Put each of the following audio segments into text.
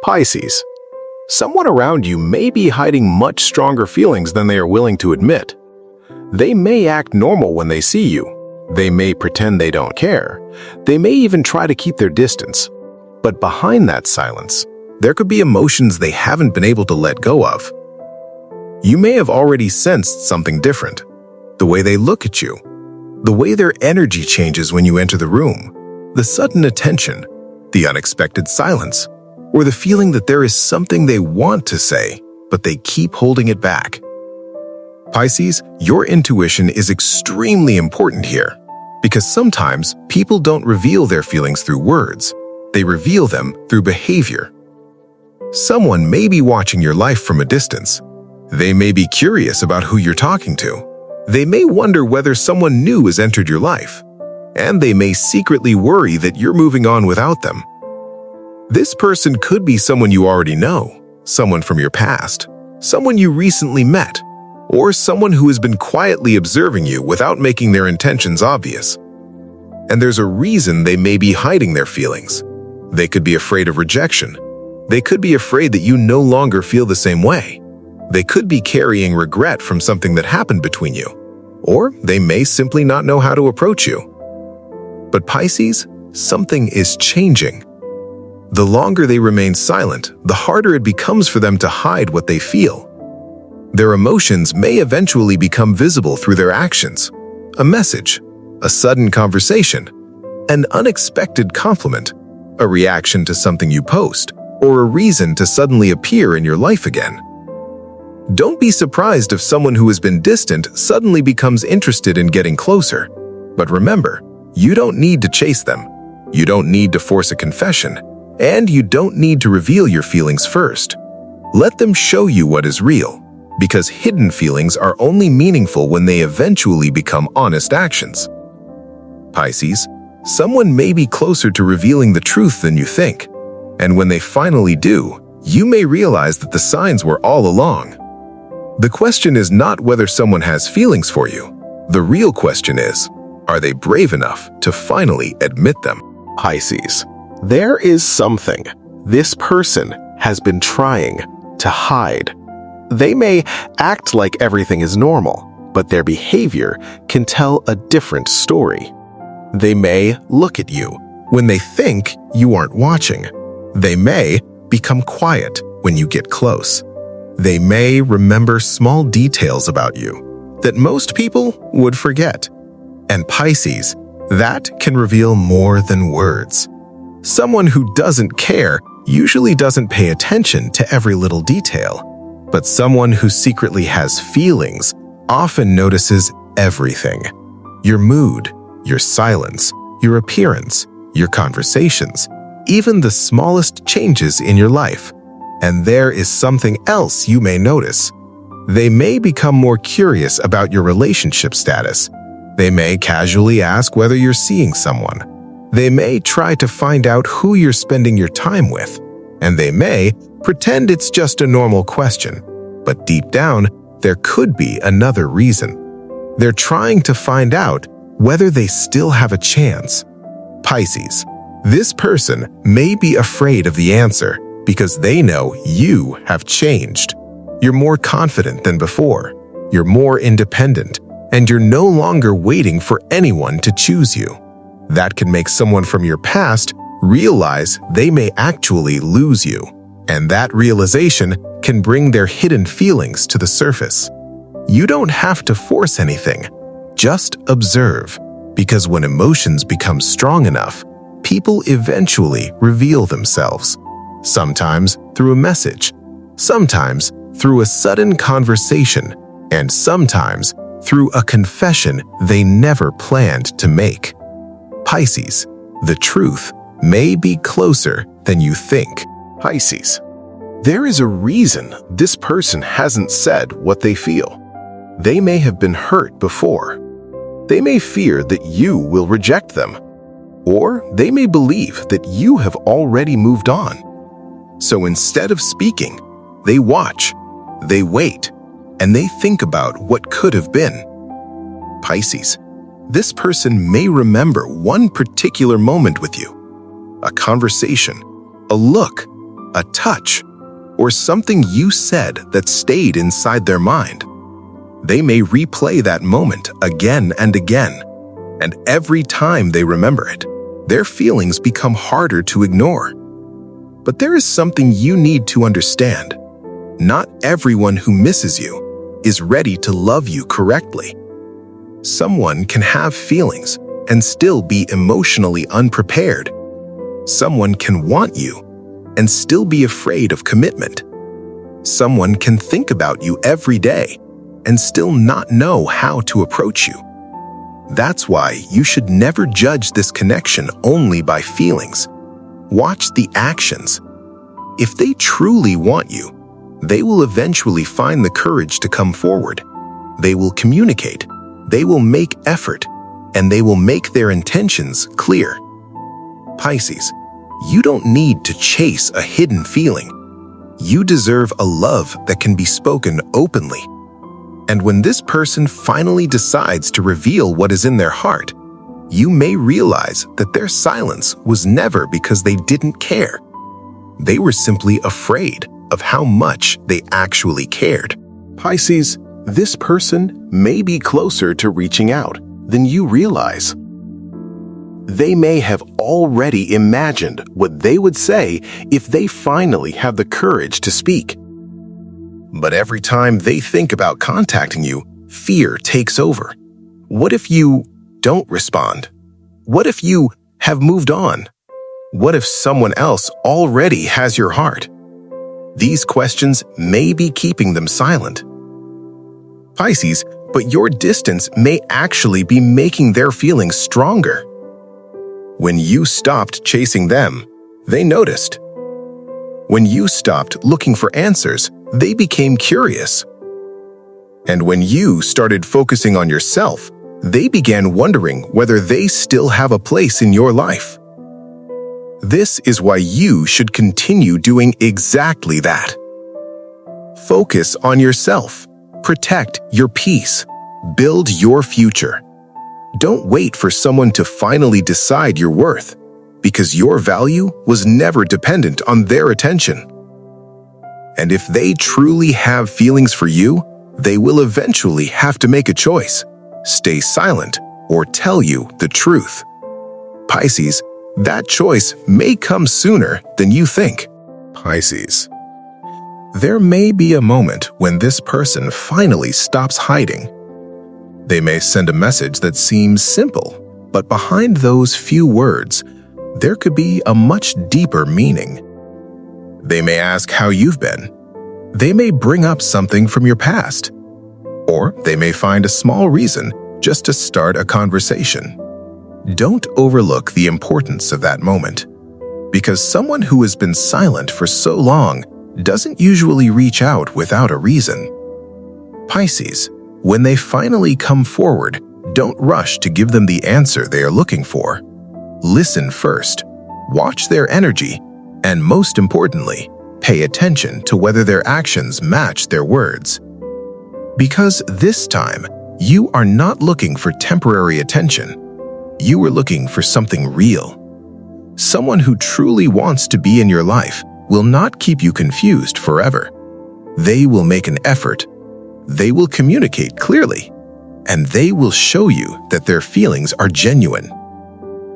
Pisces. Someone around you may be hiding much stronger feelings than they are willing to admit. They may act normal when they see you. They may pretend they don't care. They may even try to keep their distance. But behind that silence, there could be emotions they haven't been able to let go of. You may have already sensed something different. The way they look at you, the way their energy changes when you enter the room, the sudden attention, the unexpected silence, or the feeling that there is something they want to say, but they keep holding it back. Pisces, your intuition is extremely important here, because sometimes people don't reveal their feelings through words. They reveal them through behavior. Someone may be watching your life from a distance. They may be curious about who you're talking to. They may wonder whether someone new has entered your life, and they may secretly worry that you're moving on without them. This person could be someone you already know, someone from your past, someone you recently met, or someone who has been quietly observing you without making their intentions obvious. And there's a reason they may be hiding their feelings. They could be afraid of rejection. They could be afraid that you no longer feel the same way. They could be carrying regret from something that happened between you, or they may simply not know how to approach you. But Pisces, something is changing. The longer they remain silent, the harder it becomes for them to hide what they feel. Their emotions may eventually become visible through their actions. A message, a sudden conversation, an unexpected compliment, a reaction to something you post, or a reason to suddenly appear in your life again. Don't be surprised if someone who has been distant suddenly becomes interested in getting closer. But remember, you don't need to chase them. You don't need to force a confession. And you don't need to reveal your feelings first. Let them show you what is real, because hidden feelings are only meaningful when they eventually become honest actions. Pisces, someone may be closer to revealing the truth than you think, and when they finally do, you may realize that the signs were all along. The question is not whether someone has feelings for you. The real question is, are they brave enough to finally admit them? Pisces. There is something this person has been trying to hide. They may act like everything is normal, but their behavior can tell a different story. They may look at you when they think you aren't watching. They may become quiet when you get close. They may remember small details about you that most people would forget. And Pisces, that can reveal more than words. Someone who doesn't care usually doesn't pay attention to every little detail, but someone who secretly has feelings often notices everything. Your mood, your silence, your appearance, your conversations, even the smallest changes in your life. And there is something else you may notice. They may become more curious about your relationship status. They may casually ask whether you're seeing someone. They may try to find out who you're spending your time with, and they may pretend it's just a normal question. But deep down, there could be another reason. They're trying to find out whether they still have a chance. Pisces, this person may be afraid of the answer because they know you have changed. You're more confident than before. You're more independent, and you're no longer waiting for anyone to choose you. That can make someone from your past realize they may actually lose you, and that realization can bring their hidden feelings to the surface. You don't have to force anything, just observe, because when emotions become strong enough, people eventually reveal themselves. Sometimes through a message, sometimes through a sudden conversation, and sometimes through a confession they never planned to make. Pisces, the truth may be closer than you think. Pisces. There is a reason this person hasn't said what they feel. They may have been hurt before. They may fear that you will reject them. Or they may believe that you have already moved on. So instead of speaking, they watch, they wait, and they think about what could have been. Pisces. This person may remember one particular moment with you, a conversation, a look, a touch, or something you said that stayed inside their mind. They may replay that moment again and again, and every time they remember it, their feelings become harder to ignore. But there is something you need to understand. Not everyone who misses you is ready to love you correctly. Someone can have feelings and still be emotionally unprepared. Someone can want you and still be afraid of commitment. Someone can think about you every day and still not know how to approach you. That's why you should never judge this connection only by feelings. Watch the actions. If they truly want you, they will eventually find the courage to come forward. They will communicate, they will make effort, and they will make their intentions clear. Pisces, you don't need to chase a hidden feeling. You deserve a love that can be spoken openly. And when this person finally decides to reveal what is in their heart, you may realize that their silence was never because they didn't care. They were simply afraid of how much they actually cared. Pisces, this person may be closer to reaching out than you realize. They may have already imagined what they would say if they finally have the courage to speak. But every time they think about contacting you, fear takes over. What if you don't respond? What if you have moved on? What if someone else already has your heart? These questions may be keeping them silent. Pisces, but your distance may actually be making their feelings stronger. When you stopped chasing them, they noticed. When you stopped looking for answers, they became curious. And when you started focusing on yourself, they began wondering whether they still have a place in your life. This is why you should continue doing exactly that. Focus on yourself. Protect your peace. Build your future. Don't wait for someone to finally decide your worth, because your value was never dependent on their attention. And if they truly have feelings for you, they will eventually have to make a choice: stay silent or tell you the truth. Pisces, that choice may come sooner than you think. Pisces, there may be a moment when this person finally stops hiding. They may send a message that seems simple, but behind those few words, there could be a much deeper meaning. They may ask how you've been. They may bring up something from your past. Or they may find a small reason just to start a conversation. Don't overlook the importance of that moment, because someone who has been silent for so long doesn't usually reach out without a reason. Pisces, when they finally come forward, don't rush to give them the answer they are looking for. Listen first, watch their energy, and most importantly, pay attention to whether their actions match their words. Because this time, you are not looking for temporary attention. You are looking for something real. Someone who truly wants to be in your life will not keep you confused forever. They will make an effort. They will communicate clearly, and they will show you that their feelings are genuine.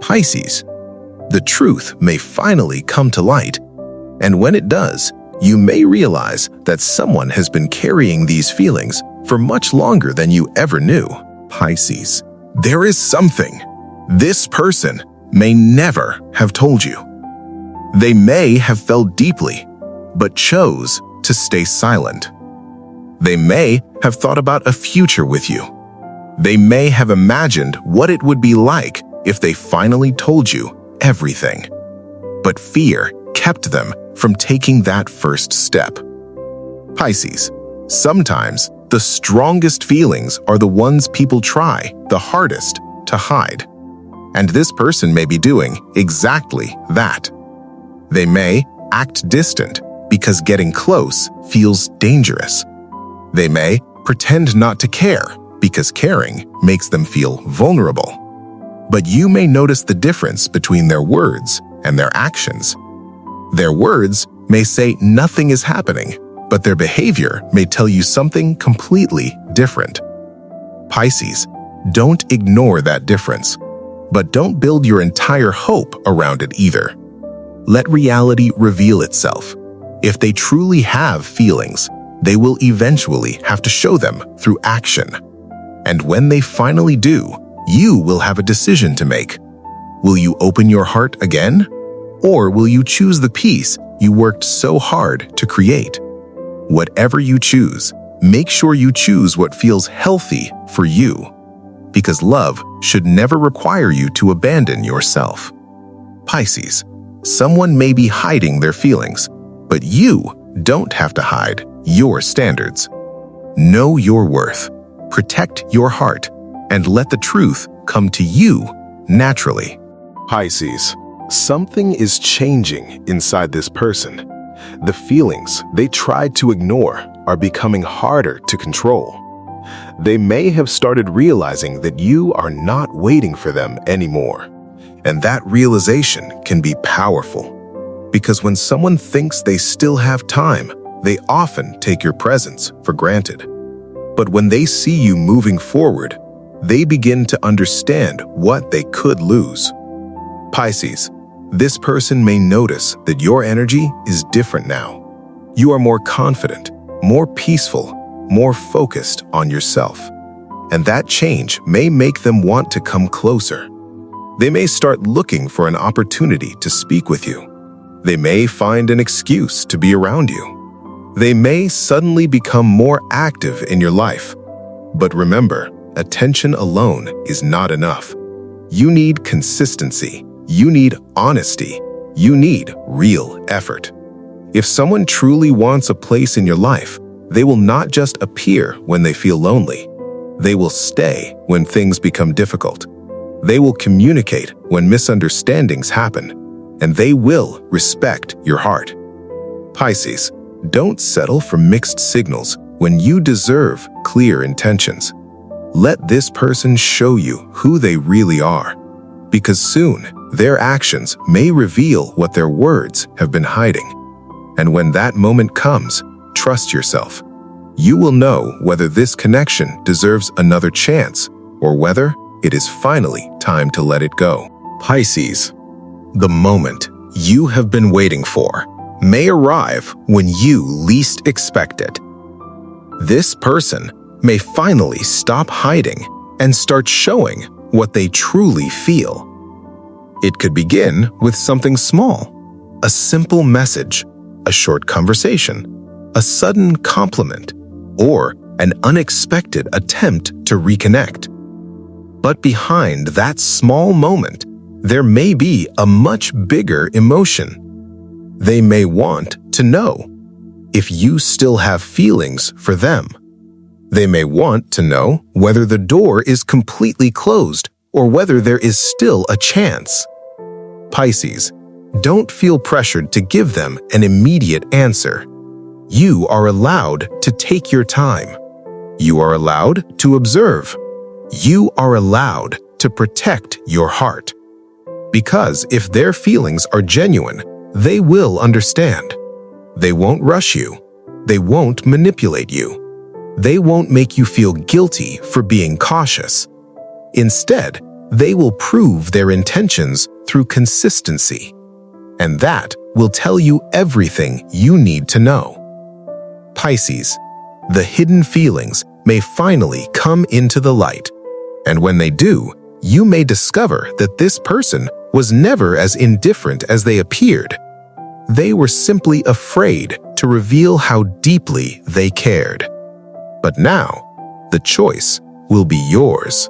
Pisces, the truth may finally come to light, and when it does, you may realize that someone has been carrying these feelings for much longer than you ever knew. Pisces, there is something this person may never have told you. They may have felt deeply, but chose to stay silent. They may have thought about a future with you. They may have imagined what it would be like if they finally told you everything. But fear kept them from taking that first step. Pisces, sometimes the strongest feelings are the ones people try the hardest to hide. And this person may be doing exactly that. They may act distant because getting close feels dangerous. They may pretend not to care because caring makes them feel vulnerable. But you may notice the difference between their words and their actions. Their words may say nothing is happening, but their behavior may tell you something completely different. Pisces, don't ignore that difference, but don't build your entire hope around it either. Let reality reveal itself. If they truly have feelings, they will eventually have to show them through action. And when they finally do, you will have a decision to make. Will you open your heart again? Or will you choose the peace you worked so hard to create? Whatever you choose, make sure you choose what feels healthy for you, because love should never require you to abandon yourself. Pisces, someone may be hiding their feelings, but you don't have to hide your standards. Know your worth, protect your heart, and let the truth come to you naturally. Pisces, something is changing inside this person. The feelings they tried to ignore are becoming harder to control. They may have started realizing that you are not waiting for them anymore. And that realization can be powerful, because when someone thinks they still have time, they often take your presence for granted. But when they see you moving forward, they begin to understand what they could lose. Pisces, this person may notice that your energy is different now. You are more confident, more peaceful, more focused on yourself. And that change may make them want to come closer. They may start looking for an opportunity to speak with you. They may find an excuse to be around you. They may suddenly become more active in your life. But remember, attention alone is not enough. You need consistency. You need honesty. You need real effort. If someone truly wants a place in your life, they will not just appear when they feel lonely. They will stay when things become difficult. They will communicate when misunderstandings happen, and they will respect your heart. Pisces, don't settle for mixed signals when you deserve clear intentions. Let this person show you who they really are, because soon their actions may reveal what their words have been hiding. And when that moment comes, trust yourself. You will know whether this connection deserves another chance or whether it is finally time to let it go. Pisces, the moment you have been waiting for may arrive when you least expect it. This person may finally stop hiding and start showing what they truly feel. It could begin with something small, a simple message, a short conversation, a sudden compliment, or an unexpected attempt to reconnect. But behind that small moment, there may be a much bigger emotion. They may want to know if you still have feelings for them. They may want to know whether the door is completely closed or whether there is still a chance. Pisces, don't feel pressured to give them an immediate answer. You are allowed to take your time. You are allowed to observe. You are allowed to protect your heart. Because if their feelings are genuine, they will understand. They won't rush you. They won't manipulate you. They won't make you feel guilty for being cautious. Instead, they will prove their intentions through consistency. And that will tell you everything you need to know. Pisces, the hidden feelings may finally come into the light. And when they do, you may discover that this person was never as indifferent as they appeared. They were simply afraid to reveal how deeply they cared. But now, the choice will be yours.